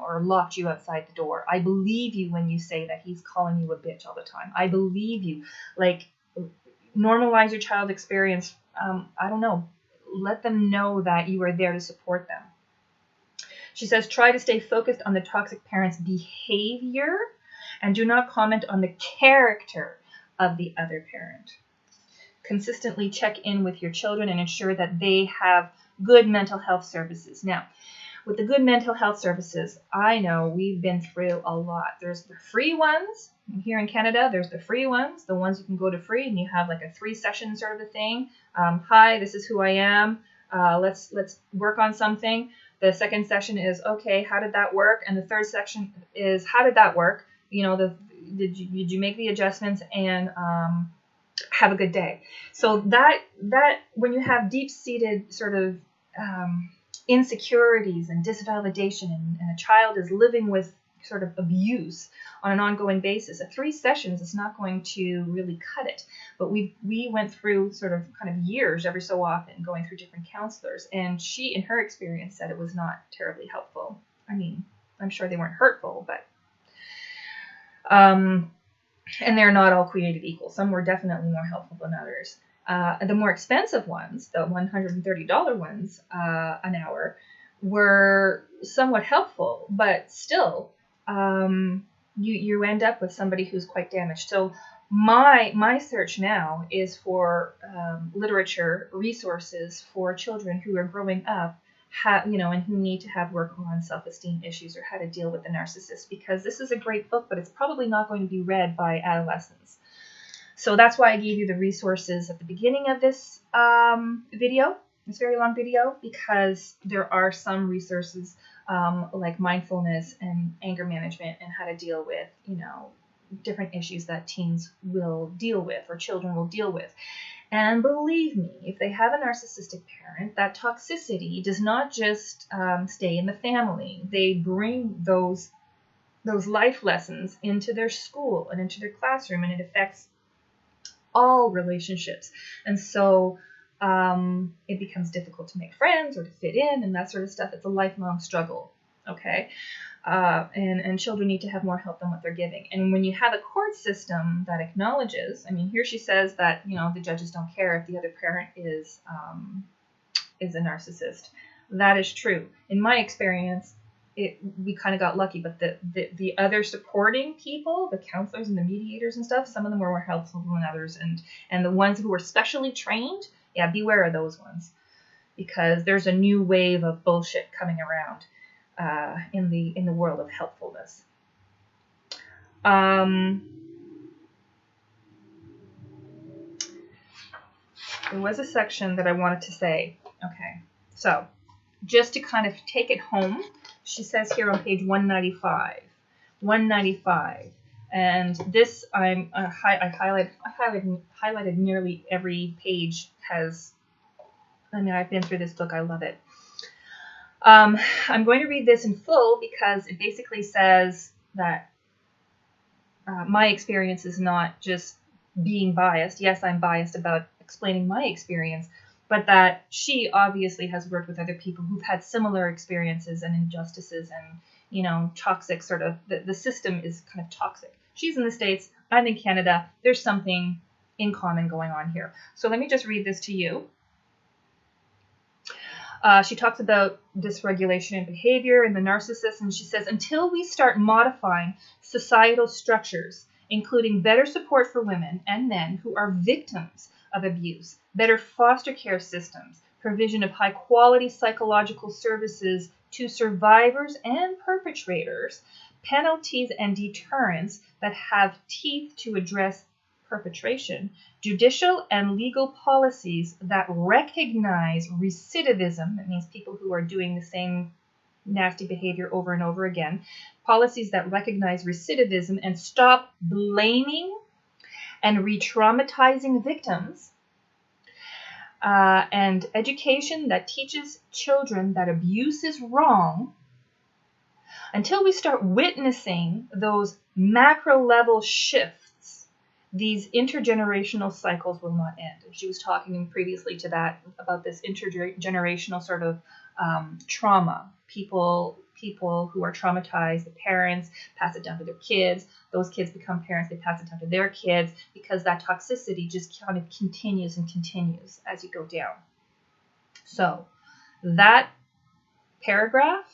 A: or locked you outside the door. I believe you when you say that he's calling you a bitch all the time. I believe you. Normalize your child experience. I don't know. Let them know that you are there to support them. She says, try to stay focused on the toxic parent's behavior and do not comment on the character of the other parent. Consistently check in with your children and ensure that they have good mental health services. Now, with the good mental health services, I know we've been through a lot. There's the free ones. Here in Canada, there's the free ones, the ones you can go to free, and you have like a 3-session sort of a thing. Hi, this is who I am. Let's work on something. The second session is, okay, how did that work? And the third section is, how did that work? Did you make the adjustments? And have a good day. So that when you have deep-seated sort of insecurities and disvalidation, and a child is living with sort of abuse on an ongoing basis, at 3 sessions is not going to really cut it. But we went through sort of kind of years every so often going through different counselors, and she, in her experience, said it was not terribly helpful. I mean, I'm sure they weren't hurtful, but and they're not all created equal. Some were definitely more helpful than others. The more expensive ones, the $130 ones an hour, were somewhat helpful, but still, you end up with somebody who's quite damaged. So my search now is for literature, resources for children who are growing up, and who need to have work on self-esteem issues or how to deal with the narcissist, because this is a great book, but it's probably not going to be read by adolescents. So that's why I gave you the resources at the beginning of this video, this very long video, because there are some resources like mindfulness and anger management and how to deal with, different issues that teens will deal with or children will deal with. And believe me, if they have a narcissistic parent, that toxicity does not just stay in the family. They bring those life lessons into their school and into their classroom, and it affects all relationships. And so it becomes difficult to make friends or to fit in and that sort of stuff. It's a lifelong struggle, okay? And children need to have more help than what they're giving. And when you have a court system that acknowledges, here she says that, the judges don't care if the other parent is a narcissist. That is true. In my experience, we kind of got lucky, but the other supporting people, the counselors and the mediators and stuff, some of them were more helpful than others. And the ones who were specially trained, beware of those ones, because there's a new wave of bullshit coming around in the world of helpfulness. There was a section that I wanted to say. Okay, so just to kind of take it home, she says here on page 195, and this I highlighted nearly every page. I've been through this book. I love it. I'm going to read this in full because it basically says that my experience is not just being biased. Yes, I'm biased about explaining my experience, but that she obviously has worked with other people who've had similar experiences and injustices and, toxic sort of, the system is kind of toxic. She's in the States, I'm in Canada. There's something in common going on here. So let me just read this to you. She talks about dysregulation in behavior in the narcissist, and she says, until we start modifying societal structures, including better support for women and men who are victims of abuse, better foster care systems, provision of high-quality psychological services to survivors and perpetrators, penalties and deterrence that have teeth to address perpetration, judicial and legal policies that recognize recidivism, that means people who are doing the same nasty behavior over and over again, policies that recognize recidivism and stop blaming and re-traumatizing victims, and education that teaches children that abuse is wrong. Until we start witnessing those macro level shifts, these intergenerational cycles will not end. She was talking previously to that about this intergenerational sort of trauma. People who are traumatized, the parents pass it down to their kids. Those kids become parents, they pass it down to their kids, because that toxicity just kind of continues and continues as you go down. So that paragraph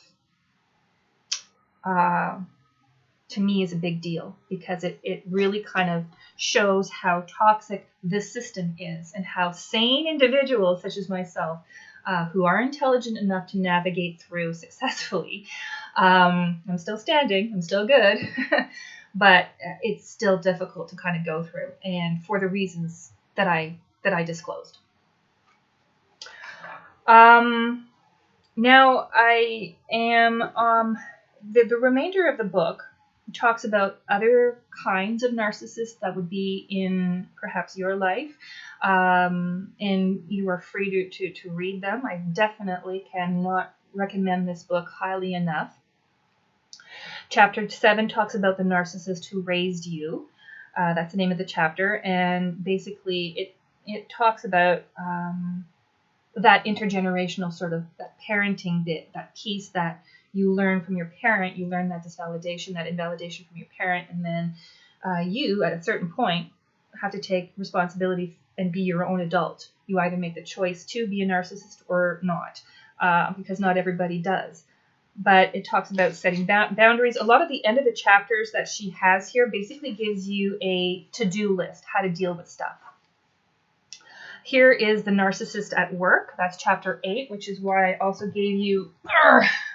A: to me is a big deal, because it really kind of shows how toxic this system is and how sane individuals such as myself, who are intelligent enough to navigate through successfully. I'm still standing, I'm still good, but it's still difficult to kind of go through, and for the reasons that I disclosed. Now I am the remainder of the book talks about other kinds of narcissists that would be in perhaps your life, and you are free to read them. I definitely cannot recommend this book highly enough. Chapter 7 talks about the narcissist who raised you. That's the name of the chapter, and basically it talks about that intergenerational sort of that parenting bit, that piece that you learn from your parent. You learn that disvalidation, that invalidation from your parent, and then you, at a certain point, have to take responsibility and be your own adult. You either make the choice to be a narcissist or not, because not everybody does. But it talks about setting boundaries. A lot of the end of the chapters that she has here basically gives you a to-do list, how to deal with stuff. Here is the narcissist at work. That's chapter 8, which is why I also gave you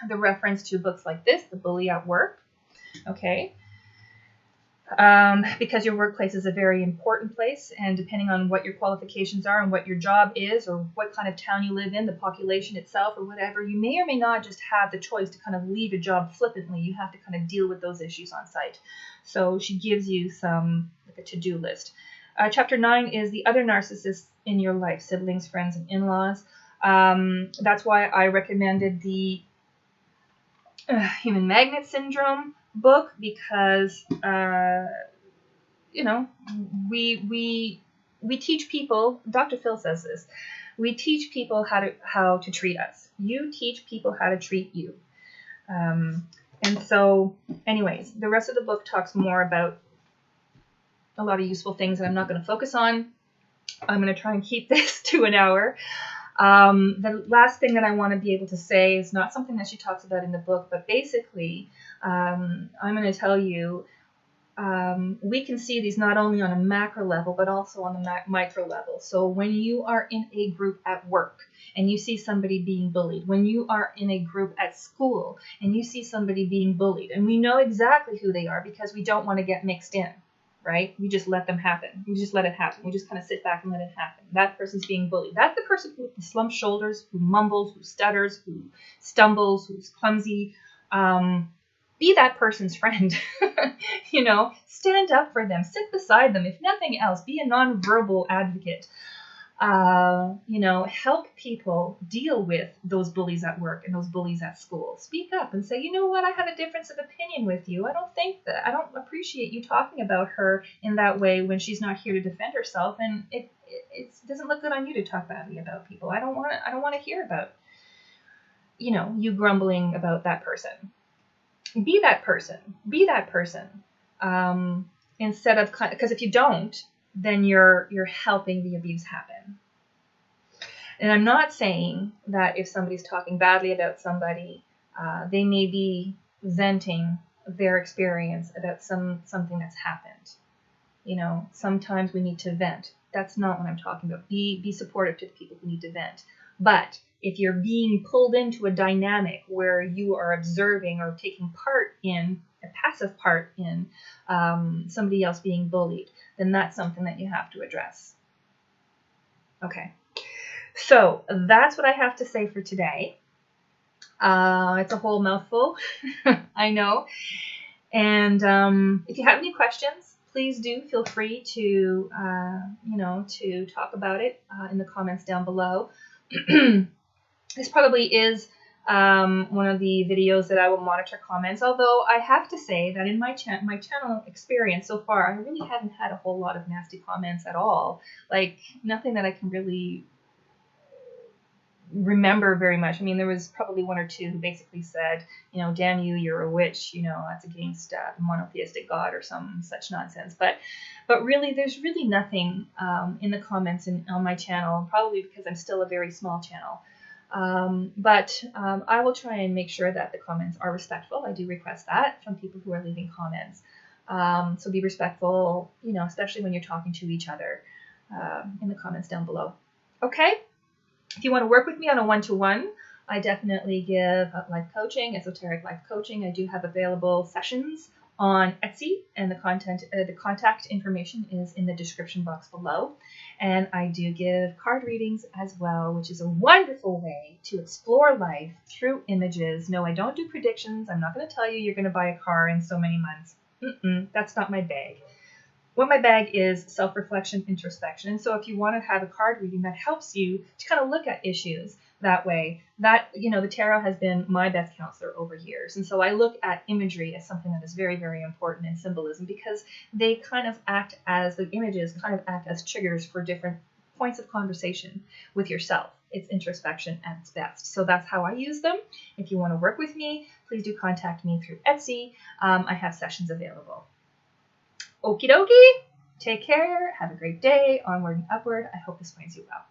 A: the reference to books like this, The Bully at Work. Okay. because your workplace is a very important place, and depending on what your qualifications are and what your job is or what kind of town you live in, the population itself or whatever, you may or may not just have the choice to kind of leave a job flippantly. You have to kind of deal with those issues on site. So she gives you some, like a to-do list. Chapter 9 is the other narcissists in your life, siblings, friends, and in-laws. That's why I recommended the Human Magnet Syndrome book, because we teach people. Dr. Phil says this. We teach people how to treat us. You teach people how to treat you. And so, anyways, the rest of the book talks more about a lot of useful things that I'm not going to focus on. I'm going to try and keep this to an hour. The last thing that I want to be able to say is not something that she talks about in the book, but basically, I'm going to tell you, we can see these not only on a macro level, but also on the micro level. So when you are in a group at work and you see somebody being bullied, when you are in a group at school and you see somebody being bullied, and we know exactly who they are because we don't want to get mixed in. Right? We just let them happen. We just let it happen. We just kind of sit back and let it happen. That person's being bullied. That's the person with the slumped shoulders, who mumbles, who stutters, who stumbles, who's clumsy. Be that person's friend. Stand up for them. Sit beside them. If nothing else, be a nonverbal advocate. Help people deal with those bullies at work and those bullies at school. Speak up and say, you know what, I have a difference of opinion with you. I don't appreciate you talking about her in that way when she's not here to defend herself, and it doesn't look good on you to talk badly about people. I don't want to hear about, you grumbling about that person. Be that person. Instead of, because if you don't, then you're helping the abuse happen. And I'm not saying that if somebody's talking badly about somebody, they may be venting their experience about something that's happened. Sometimes we need to vent. That's not what I'm talking about. Be supportive to the people who need to vent. But if you're being pulled into a dynamic where you are observing or taking part in, a passive part in somebody else being bullied, then that's something that you have to address. Okay. So that's what I have to say for today. It's a whole mouthful, I know. And if you have any questions, please do feel free to, to talk about it in the comments down below. This probably is one of the videos that I will monitor comments, although I have to say that in my channel experience so far, I really haven't had a whole lot of nasty comments at all. Like, nothing that I can really remember very much. I mean, there was probably one or two who basically said, damn you, you're a witch, that's against the monotheistic God or some such nonsense. But really, there's really nothing in the comments on my channel, probably because I'm still a very small channel. But I will try and make sure that the comments are respectful. I do request that from people who are leaving comments. So be respectful, especially when you're talking to each other in the comments down below. Okay? If you want to work with me on a one-to-one, I definitely give life coaching, esoteric life coaching. I do have available sessions on Etsy, and the contact information is in the description box below. And I do give card readings as well, which is a wonderful way to explore life through images. No, I don't do predictions. I'm not going to tell you you're going to buy a car in so many months. That's not my bag. What my bag is self-reflection, introspection. And so if you want to have a card reading that helps you to kind of look at issues that way, that, the tarot has been my best counselor over years. And so I look at imagery as something that is very, very important in symbolism, because they kind of act as, the images kind of act as triggers for different points of conversation with yourself. It's introspection at its best. So that's how I use them. If you want to work with me, please do contact me through Etsy. I have sessions available. Okie dokie. Take care. Have a great day. Onward and upward. I hope this finds you well.